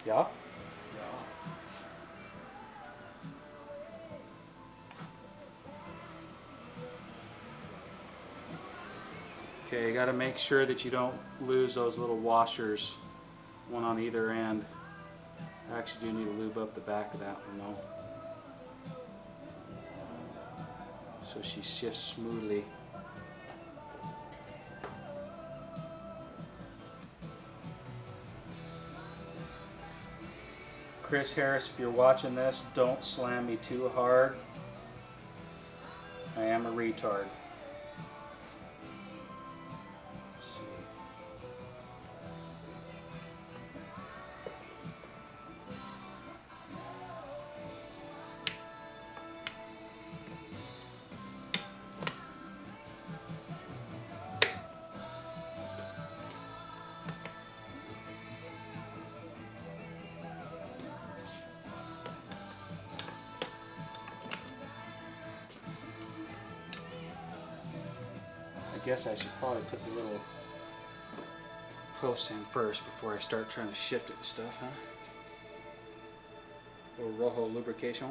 Yeah? Okay, you got to make sure that you don't lose those little washers, one on either end. I actually do need to lube up the back of that one though, so she shifts smoothly. Chris Harris, if you're watching this, don't slam me too hard. I am a retard. I guess I should probably put the little close in first before I start trying to shift it and stuff, huh? A little Rojo lubrication.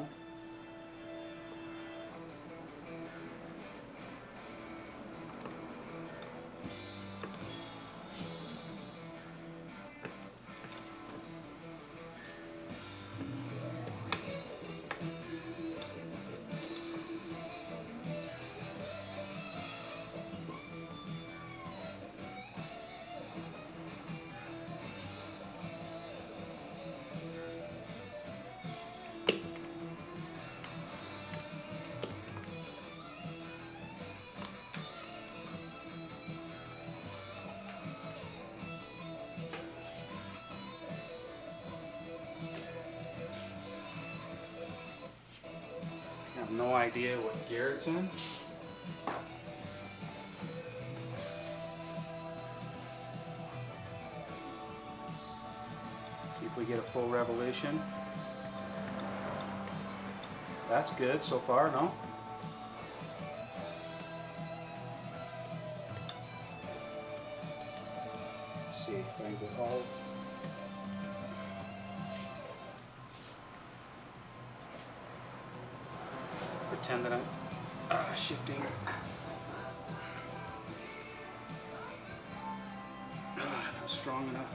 I have no idea what gear it's in. See if we get a full revolution. That's good so far, no? Let's see if I can get all. Pretend that I'm shifting. Not strong enough.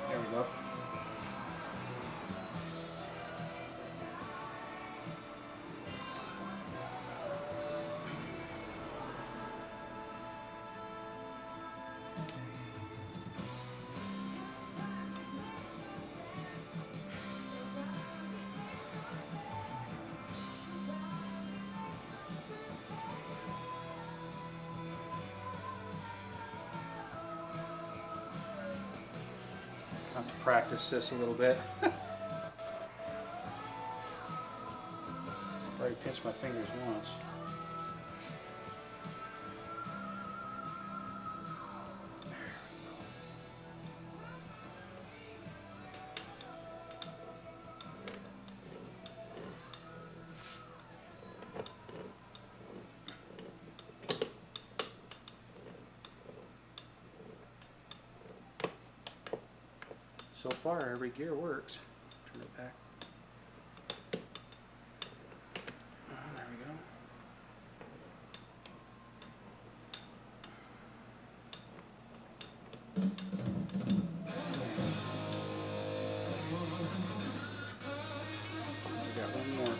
There we go. Have to practice this a little bit. Already pinched my fingers once. So far, every gear works. Turn it back. There we go. We got one more.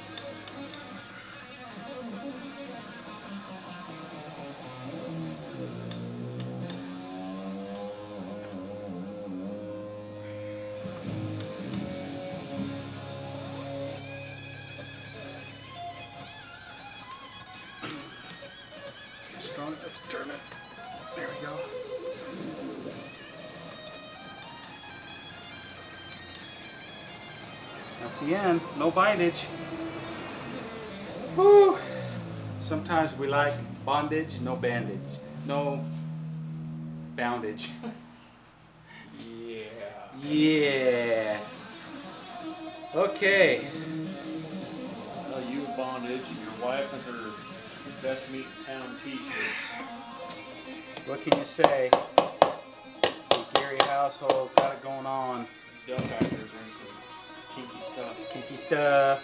Strong enough to turn it. There we go. That's the end. No bindage. Whew. Sometimes we like bondage, no bandage. No boundage. Yeah. Yeah. Okay. Well, you bondage and your wife and her best meat in town t-shirts. What can you say? Every household's got it going on. Duck factors are some kinky stuff. Kinky stuff.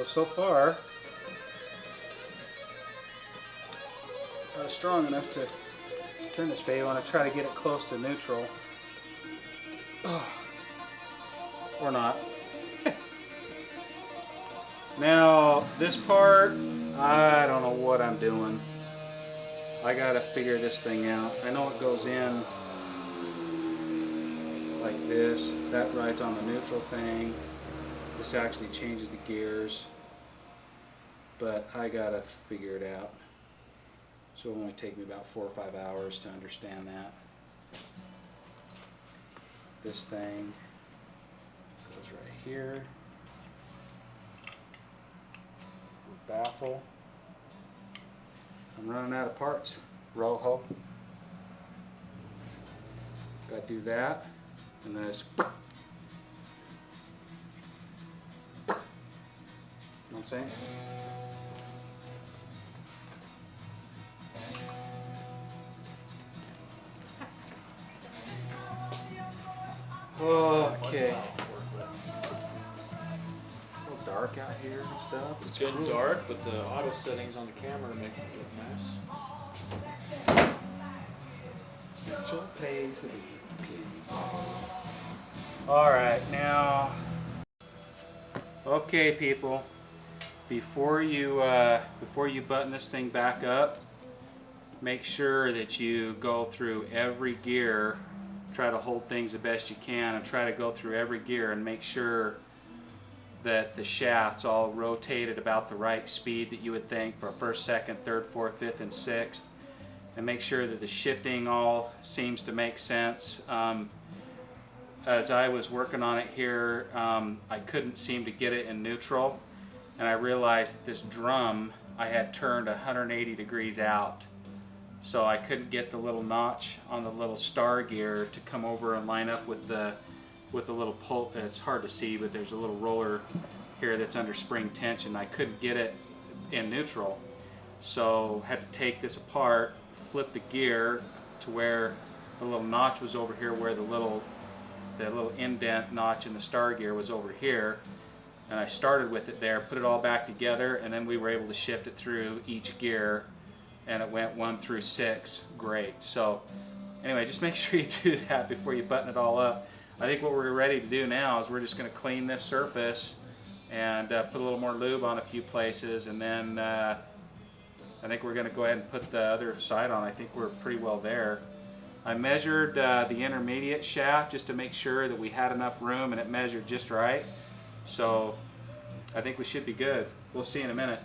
So far, I was strong enough to turn this baby. I want to try to get it close to neutral. Or not. Now, this part, I don't know what I'm doing. I gotta figure this thing out. I know it goes in like this. That rides on the neutral thing. This actually changes the gears. But I gotta figure it out. So it'll only take me about 4 or 5 hours to understand that. This thing goes right here. Baffle. I'm running out of parts. Rojo. Gotta do that. And then it's. You know what I'm saying? Okay. It's so dark out here and stuff. It's getting dark, but the auto settings on the camera make it look nice. Central place to be. Alright, now. Okay, people. Before you button this thing back up, make sure that you go through every gear. Try to hold things the best you can and try to go through every gear and make sure that the shaft's all rotated about the right speed that you would think for first, second, third, fourth, fifth, and sixth, and make sure that the shifting all seems to make sense. As I was working on it here, I couldn't seem to get it in neutral, and I realized that this drum I had turned 180 degrees out. So I couldn't get the little notch on the little star gear to come over and line up with the little pull. It's hard to see, but there's a little roller here that's under spring tension. I couldn't get it in neutral, so had to take this apart, flip the gear to where the little notch was over here, where the little indent notch in the star gear was over here, and I started with it there, put it all back together, and then we were able to shift it through each gear. And it went 1 through 6, great. So anyway, just make sure you do that before you button it all up. I think what we're ready to do now is we're just going to clean this surface and put a little more lube on a few places, and then I think we're going to go ahead and put the other side on. I think we're pretty well there. I measured the intermediate shaft just to make sure that we had enough room, and it measured just right. So I think we should be good. We'll see in a minute.